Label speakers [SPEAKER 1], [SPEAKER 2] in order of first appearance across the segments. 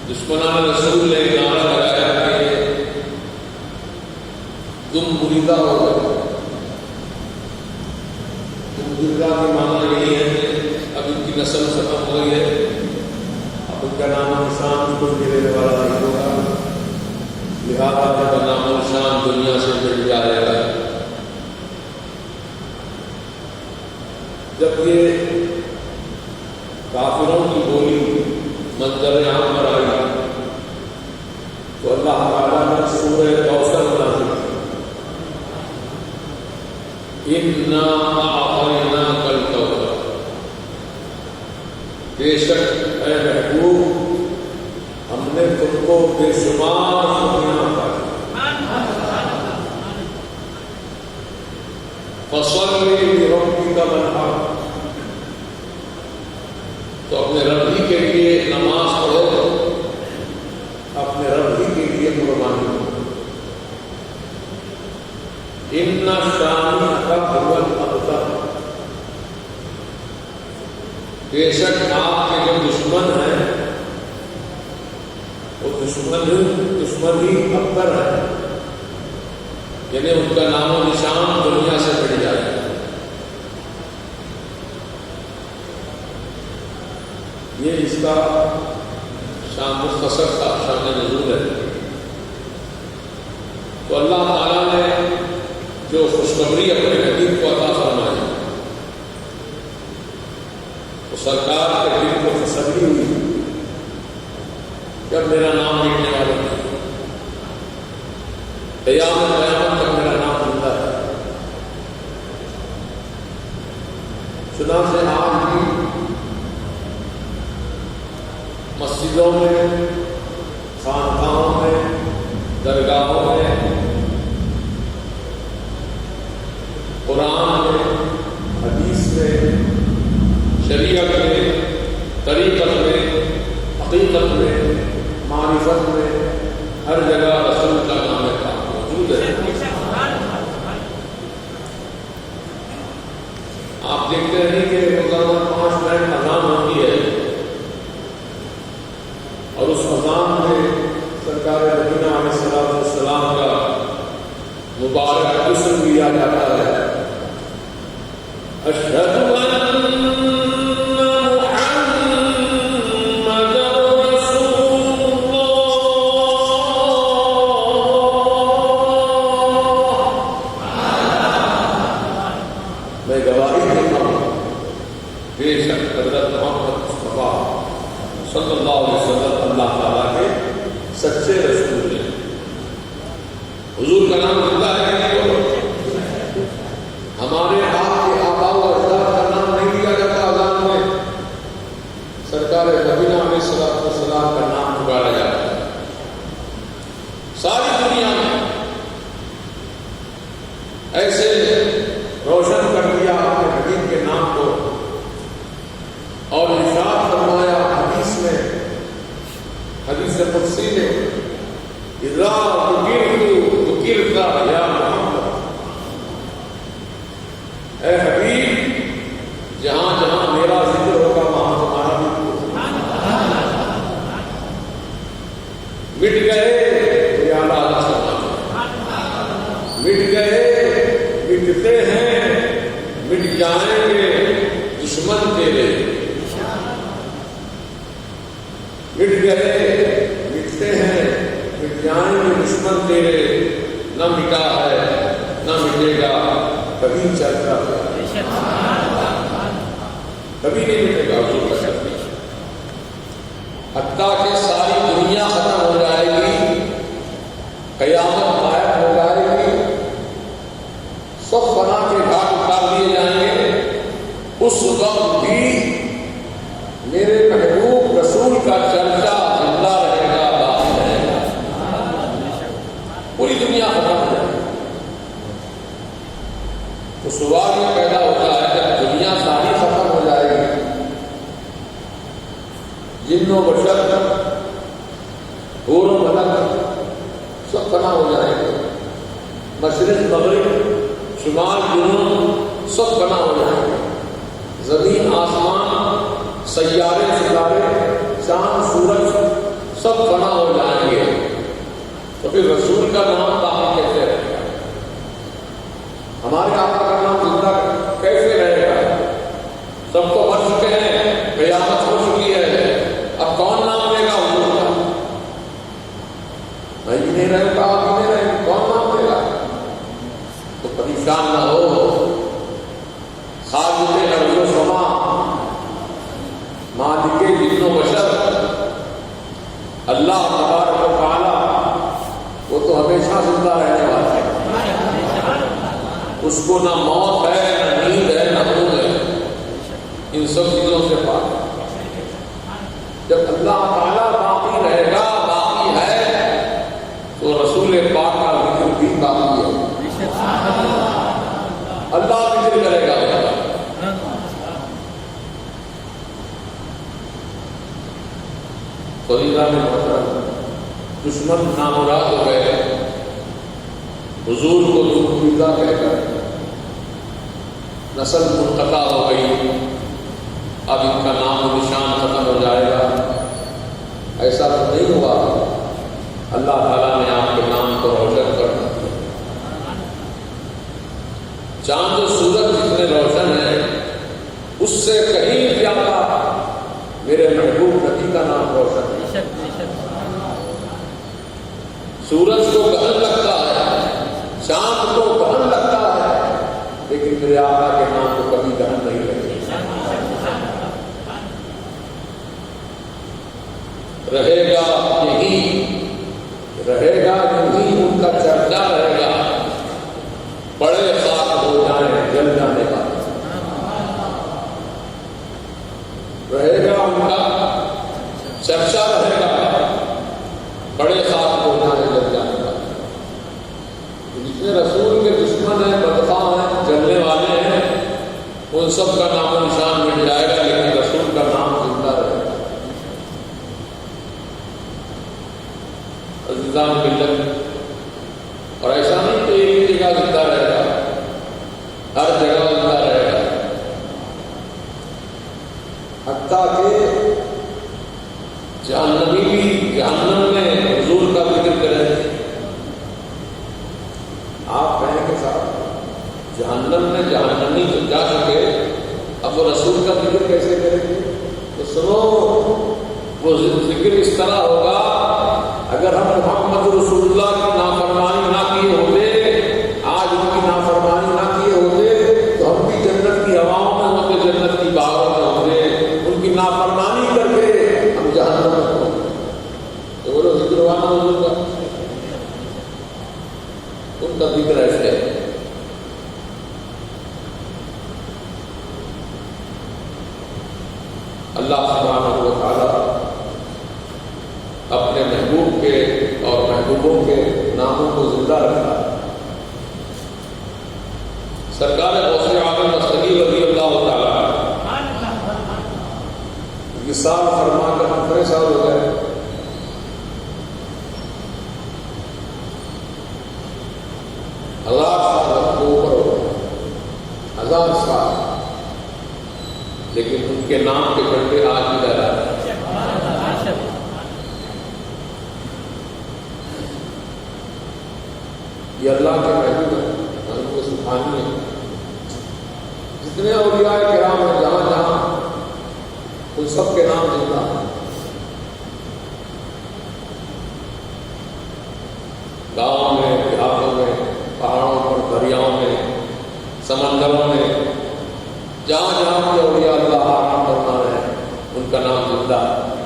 [SPEAKER 1] دشمنان رسول نے نعرہ لگایا کہ تم بریدہ ہو گئے، بزرگا کی معنی یہی ہے کہ اب ان کی نسل ختم ہو گئی ہے، اب ان کا نام نشان کوئی ملنے والا نہیں ہوگا، لہٰذا ان کا نام نشان دنیا سے مٹ جائے گا۔ جب یہ کافروں کی بولی منظر عام پر آئی تو اللہ تعالیٰ نے سورہ کوثر نازل کی، اِنَّا أَعْطَيْنَاكَ الْكَوْثَرَ، بے شک اے محبوب ہم نے تم کو بے شمار خوبیاں عطا کی، فَصَلِّ لِرَبِّكَ وَانْحَرْ، تو اپنے رب ہی کے لیے نماز پڑھو، اپنے رب ہی کے لیے قربانی دو۔ إِنَّ شَانِئَكَ هُوَ الْأَبْتَرُ، بے شک آپ کے جو دشمن ہیں وہ دشمن ہی ابتر ہے، یعنی ان کا نام و نشان دنیا سے مٹ جائے گا۔ یہ اس کا شان مختصر تھا، شان نزول ہے۔ تو اللہ تعالیٰ نے جو خوشخبری اپنے حبیب کو عطا فرمائی، تو سرکار کے دل کو تسلی ہوئی جب میرا نام مٹنے والا نہیں، قیامت تک میرا نام زندہ ہے۔ چنانچہ آج بھی مسجدوں میں، خانقاہوں میں، درگاہوں میں، قرآن میں، حدیث میں، شریعت میں، طریقت میں، حقیقت میں، معرفت میں، ہر جگہ رسول کا نام پاک موجود ہے۔ آپ دیکھتے ہیں کہ روزانہ 5 منٹ اذان ہوتی ہے، اور اس اذان میں سرکار مدینہ علیہ السلام کا مبارک اسم لیا جاتا ہے، اشہد ان محمد رسول اللہ، میں گواہی دیتا ہوں بے شک حضرت محمد مصطفیٰ صلی اللہ علیہ وسلم اللہ تعالیٰ کے سچے رسول ہیں۔ حضور کا نام زندہ ہے کہ نہیں؟ ہمارے آپ کے آباء و اجداد کا نام نہیں لیا جاتا اذان میں، سرکار مدینہ علیہ السلام کا نام پکارا جاتا ہے۔ ساری دنیا میں ایسے روشن کر دیا اپنے حبیب کے نام کو، اور ارشاد فرمایا حدیث میں، حدیث قدسی میں، اذا ذکرت یا محمد، اے حبیب جہاں جہاں میرا ذکر ہوگا وہاں تمہارا بھی مٹ گئے، یا اللہ مٹ گئے، مٹتے ہیں، مٹ جائیں گے دشمن تیرے، مٹ گئے، مٹتے ہیں، مٹ جائیں گے دشمن تیرے، نہ مٹا ہے نہ مٹے گا کبھی چلتا ہے، کبھی نہیں مٹے گا حضور کا شرط، حتیٰ کہ ساری دنیا ختم ہو جائے گی، قیامت غائب ہو جائے گی، سب فنا کے گھاٹ اتار دیے جائیں گے، اس وقت بھی میرے محبوب رسول کا چرچا زندہ رہے گا، باقی رہے گا، پوری دنیا ختم ہو جائے گی۔ تو سوال یہ پیدا ہوتا ہے جب دنیا ساری ختم ہو جائے گی، جن و بشر، حور و ملک سب فنا ہو جائیں گے، مشرق مغرب، شمال جنوب سب فنا ہو جائیں گے، زمین آسمان، سیارے ستارے، چاند سورج سب فنا ہو جائیں گے، تو پھر رسول کا نام باقی کیسے رہے گا؟ ہمارے آقا کا نام زندہ کیسے رہے گا؟ خالق ارض و سما، مالک جن و بشر اللہ تبارک و تعالی، وہ تو ہمیشہ زندہ رہنے والا ہے، اس کو نہ موت ہے، نہ نیند ہے، نہ غم ہے، ان سب چیزوں سے پاک ہے۔ جب اللہ تعالیٰ باقی رہے گا، باقی ہے، تو رسول پاک کا ذکر بھی باقی ہے، اللہ ذکر کرے گا۔ فضیلہ میں محترم، دشمن نامراد ہو گئے، حضور کو ذوالفقار کہہ کر نسل منقطع ہو گئی، اب ان کا نام و نشان ختم ہو جائے گا، ایسا تو نہیں ہوا۔ اللہ تعالیٰ نے آپ کے نام کو روشن کر دیا۔ چاند و سورج جتنے روشن ہیں، اس سے کہیں زیادہ میرے محبوب نبی کا نام روشن ہے۔ سورج کو گہن لگتا ہے، چاند کو گہن لگتا ہے، لیکن میرے آقا کے نام کو کبھی گہن نہیں لگے۔ رہے گا یہی، رہے گا یہی، ان کا چرچا رہے گا، بڑے خاک ہو جائیں جل جانے کا، رہے گا ان کا چرچا رہے گا، بڑے خاک ہو جائیں جل جانے کا۔ جتنے رسول کے دشمن ہیں، بدخواہ ہیں، جلنے والے ہیں، ان سب کا نام و نشان مٹ جائے گا، لیکن رسول کا نام زندہ رہے گا۔ عزیزان ملت، اور ایسا نہیں کہ ایک جگہ زندہ رہے گا، ہر جگہ زندہ رہے گا، حتیٰ کہ جہنمی بھی جہنم میں حضور کا ذکر کریں۔ آپ کہیں کہ صاحب جہنم میں جہنمی جا چکے، اب وہ رسول کا ذکر کیسے کریں گے؟ تو سنو، وہ ذکر اس طرح ہوگا، اگر ہم محمد رسول اللہ کی نافرمانی نہ کیے ہوتے، آج ان کی نافرمانی نہ کیے ہوتے، تو ہم بھی جنت کی ہواؤں میں ہوتے، جنت کی بہاروں میں ہوتے۔ ان کی نافرمانی کر کے ہم جہنم میں ہوتے، تو وہ لوگ ذکر وانا حضور کا، ان کا ذکر ایسے ہے۔ اللہ سبحانہ و تعالی اپنے محبوب کے اور محبوبوں کے ناموں کو زندہ رکھا۔ سرکار غوث اعظم مستغی رضی اللہ تعالیٰ وصال فرما کر کتنے سال ہو گئے؟ 1000 سال کے اوپر ہو گئے، 1000 سال، لیکن ان کے نام کے جھنڈے آج بھی لہرا رہے ہیں۔ یہ اللہ کے محبوب ہیں، ہم کو سبحانی ہے۔ جتنے اولیاء کرام ہیں جہاں جہاں، ان سب کے نام زندہ ہیں۔ گاؤں میں، دیہاتوں میں، پہاڑوں پر، دریاؤں میں، سمندروں میں، جہاں جہاں کے اولیاء اللہ آرام فرما رہے ہیں، ان کا نام زندہ ہے۔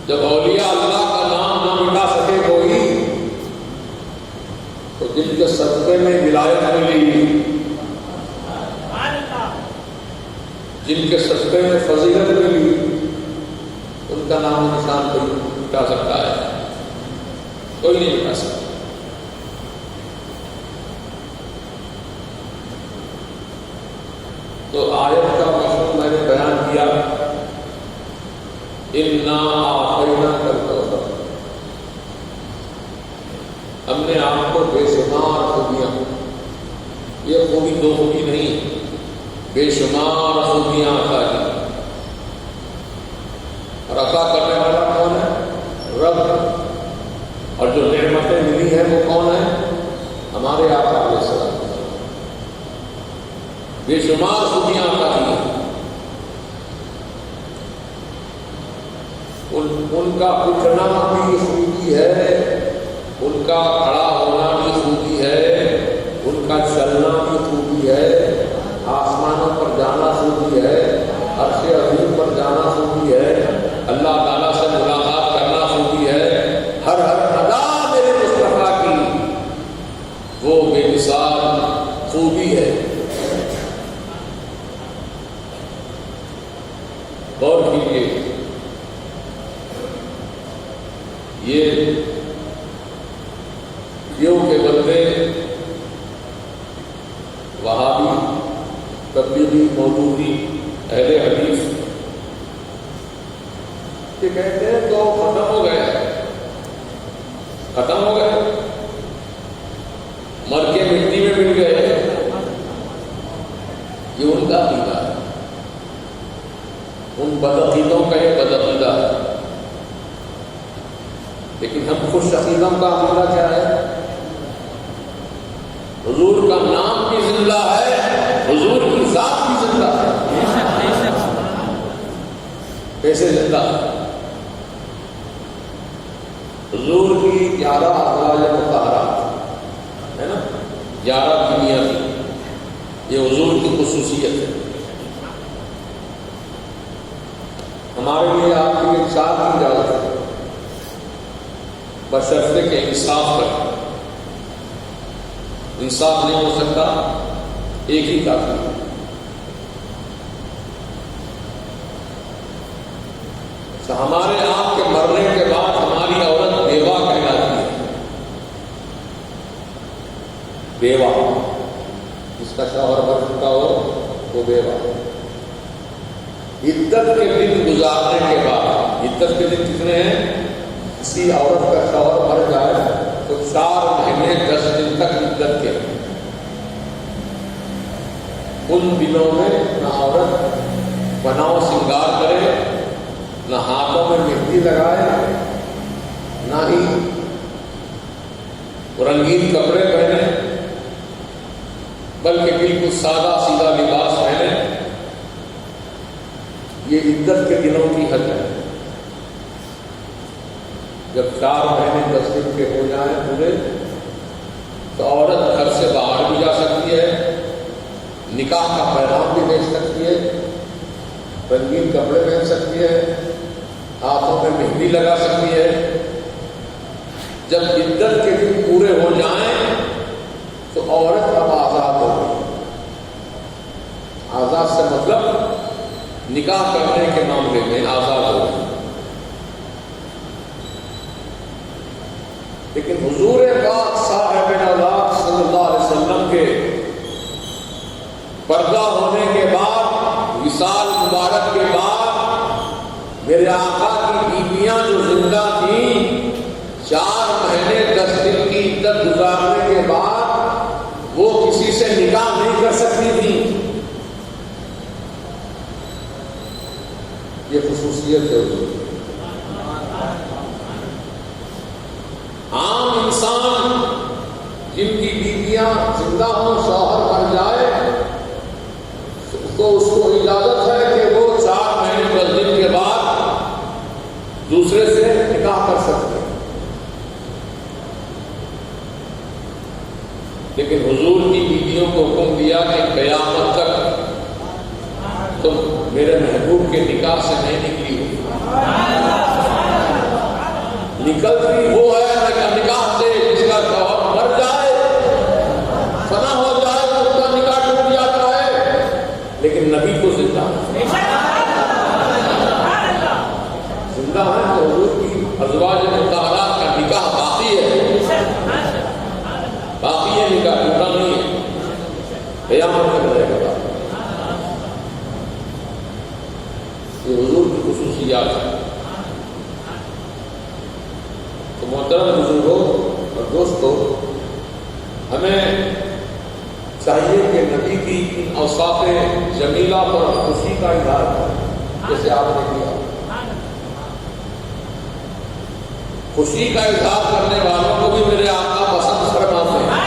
[SPEAKER 1] جب اولیاء اللہ کا نام نہ مٹا سکے کوئی، تو جن کے صدقے میں ولایت ملی، جن کے صدقے میں فضیلت ملی، ان کا نام و نشان کوئی مٹا سکتا ہے؟ کوئی نہیں مٹا سکتا۔ تو آیت کا مفہوم میں نے بیان کیا، اِنَّا أَعْطَيْنَاكَ الْكَوْثَرَ، ہم نے آپ کو بے شمار خوبیاں، یہ خوبی دو خوبی نہیں، بے شمار خوبیاں عطا کی۔ اور عطا کرنے والا کون ہے؟ رب۔ اور جو نعمتیں ملی ہیں وہ کون ہیں؟ ہمارے آقا علیہ السلام۔ بے شمار خوبیاں عطا کی، ان کا اٹھنا بھی خوبی ہے، ان کا کھڑا ہونا بھی خوبی ہے، ان کا چلنا بھی خوبی ہے، آسمانوں پر جانا خوبی ہے، عرش عظیم پر جانا خوبی ہے، اللہ تعالیٰ سے ملاقات کرنا خوبی ہے، ہر ادا میرے مصطفیٰ کی وہ بے مثال خوبی ہے۔ غور کیجیے، یہ دیو کے بندے وہابی، تبلیغی، مودودی، اہل حدیث یہ کہتے ہیں تو ختم ہو گئے، ختم ہو گئے، مر کے مٹی میں مل گئے، یہ ان کا عقیدہ ہے، ان بدعقیدوں کا یہ بدعقیدہ ہے۔ لیکن ہم خوش عقیدوں کا عقیدہ کیا ہے؟ حضور کا نام بھی زندہ ہے، حضور کی ذات بھی زندہ ہے۔ کیسے زندہ ہے؟ حضور کی 11 ازواج مطہرات ہے نا، 11 بیویاں تھیں، یہ حضور کی خصوصیت ہے۔ ہمارے لیے آپ کی ایک 4 کی اجازت ہے، بشرطے کہ انصاف کریں۔ انصاف نہیں ہو سکتا، ایک ہی کافی ہے۔ تو ہمارے آپ کے مرنے کے بعد ہماری عورت بیوہ کہلاتی ہے، بیوہ، جس کا شوہر مر چکا ہو وہ بیوہ۔ عدت کے دن گزارنے کے بعد، عدت کے دن کتنے ہیں؟ کسی عورت کا شوہر مر جائے تو 4 مہینے 10 دن تک عدت کے، ان دنوں میں نہ عورت بناؤ سنگار کرے، نہ ہاتھوں میں مہندی لگائے، نہ ہی رنگین کپڑے پہنے، بلکہ بالکل سادہ سیدھا لباس پہنے۔ یہ عدت کے دنوں کی حد ہے۔ جب 4 مہینے 10 دن کے ہو جائیں پورے تو عورت گھر سے باہر بھی جا سکتی ہے، نکاح کا پیغام بھی بھیج سکتی ہے، رنگین کپڑے پہن سکتی ہے، ہاتھوں میں مہندی لگا سکتی ہے۔ جب عدت کے دن پورے ہو جائیں تو عورت اب آزاد ہوگی۔ آزاد سے مطلب نکاح کرنے کے معاملے میں آزاد ہوگی۔ لیکن حضور پاک صاحب اللہ صلی اللہ علیہ وسلم کے پردہ ہونے کے بعد، وصال مبارک کے بعد، میرے آقا کی بیویاں جو زندہ تھیں 4 مہینے 10 دن کی عدت گزارنے کے بعد وہ کسی سے نکاح نہیں کر سکتی تھیں۔ یہ خصوصیت ہے حضور۔ عام انسان جن کی بیویاں زندہ ہوں، شوہر مر جائے تو اس کو اجازت ہے کہ وہ 4 مہینے 10 دن کے بعد دوسرے سے نکاح کر سکتے ہیں۔ لیکن حضور کی بیویوں کو حکم دیا کہ قیامت تک تم میرے محبوب کے نکاح سے نہیں نکلی ہو۔ نکلتی وہ ہے نکاح سے جس کا شوہر مر جائے، فنا ہو جائے تو اس کا نکاح ٹوٹ جاتا ہے، لیکن نبی کو زندہ زندہ ہے تو حضور کی ازواج مطہرات کا نکاح باقی ہے، باقی ہے، نکاح ٹوٹا نہیں ہے، قیامت تک رہے گا۔ یہ حضور کی خصوصیات ہے۔ تو محترم بزرگوں اور دوستوں، ہمیں چاہیے کہ نبی کی ان اوصاف جمیلہ پر خوشی کا اظہار کریں، جیسے آپ نے کیا۔ خوشی کا اظہار کرنے والوں کو بھی میرے آقا پسند فرماتے ہیں،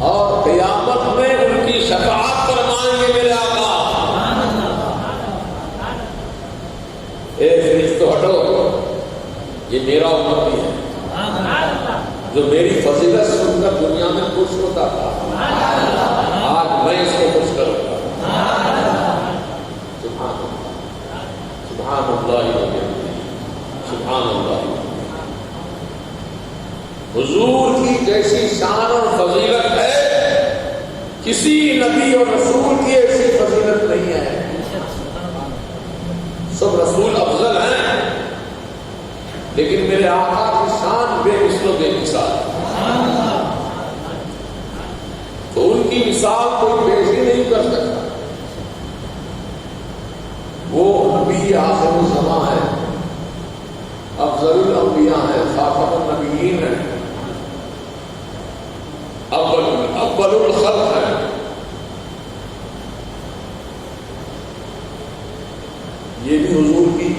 [SPEAKER 1] اور قیامت میں ان کی شفاعت فرمائیں گے میرے آقا۔ اے فرشتوں ہٹو، یہ میرا امتی ہے جو میری فضیلت سن کر دنیا میں خوش ہوتا تھا۔ کسی نبی اور رسول کی ایسی فضیلت نہیں ہے. سب رسول افضل ہیں لیکن میرے آقا کی شان بے مثل و بے مثال. تو ان کی مثال کوئی پیش ہی نہیں کر سکتا. وہ نبی آخر الزماں ہے، افضل الانبیاء ہیں، خاتم النبیین ہیں، اول الخلق ہے. یہ بھی حضور کی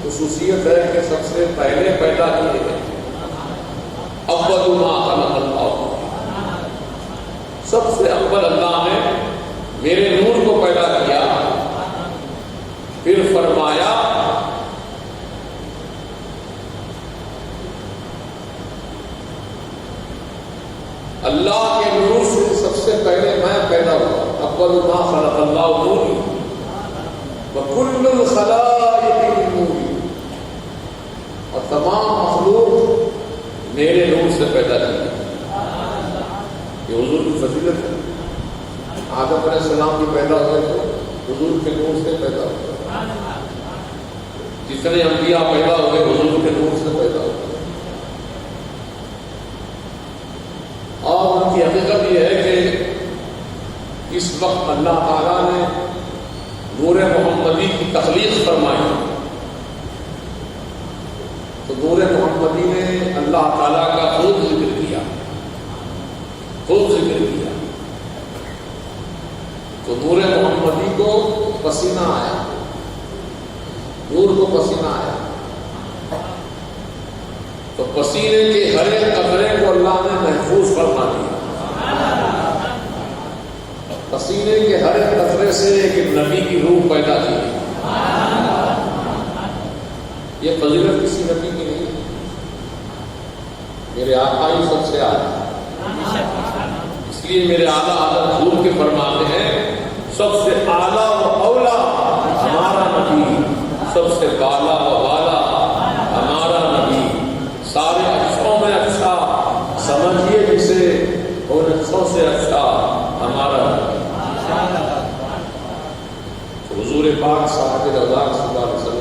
[SPEAKER 1] خصوصیت ہے کہ سب سے پہلے پیدا کیے گئے. اول ما خلق اللہ، سب سے اول اللہ نے میرے نور کو پیدا کیا. پھر فرمایا اللہ کے نور سے سب سے پہلے میں پیدا ہوا. اول ما خلق اللہ نوری وکل الخلائق من نوری، اور تمام مخلوق میرے نور سے پیدا کی. یہ حضور کی فضیلت ہے. آدم علیہ السلام بھی پیدا ہوئے تو حضور کے نور سے پیدا ہوئے. جتنے انبیاء پیدا ہوئے حضور کے نور سے پیدا ہوئے. اور ان کی حقیقت یہ ہے کہ اس وقت اللہ تعالیٰ نے نور محمدی کی تخلیق فرمائی. تو نور محمدی نے اللہ تعالیٰ کا خود ذکر کیا، خود ذکر کیا. تو نور محمدی کو پسینہ آیا، نور کو پسینہ آیا. تو پسینے کے ہر ایک قطرے کو اللہ نے محفوظ فرما دیا. پسینے کے ہر ایک قطرے سے ایک نبی کی روح پیدا کی. یہ فضیلت کسی نبی کی نہیں، میرے آقا ہی سب سے اعلیٰ. اس لیے میرے اعلیٰ حضرت حضور کے فرماتے ہیں سب سے اعلیٰ و اولا ہمارا نبی، سب سے بالا و بالا ہمارا نبی. سارے اچھوں میں اچھا سمجھیے جسے، اور اچھوں سے اچھا ہمارا نبی. حضور پاک صاحب رضا صلی اللہ علیہ وسلم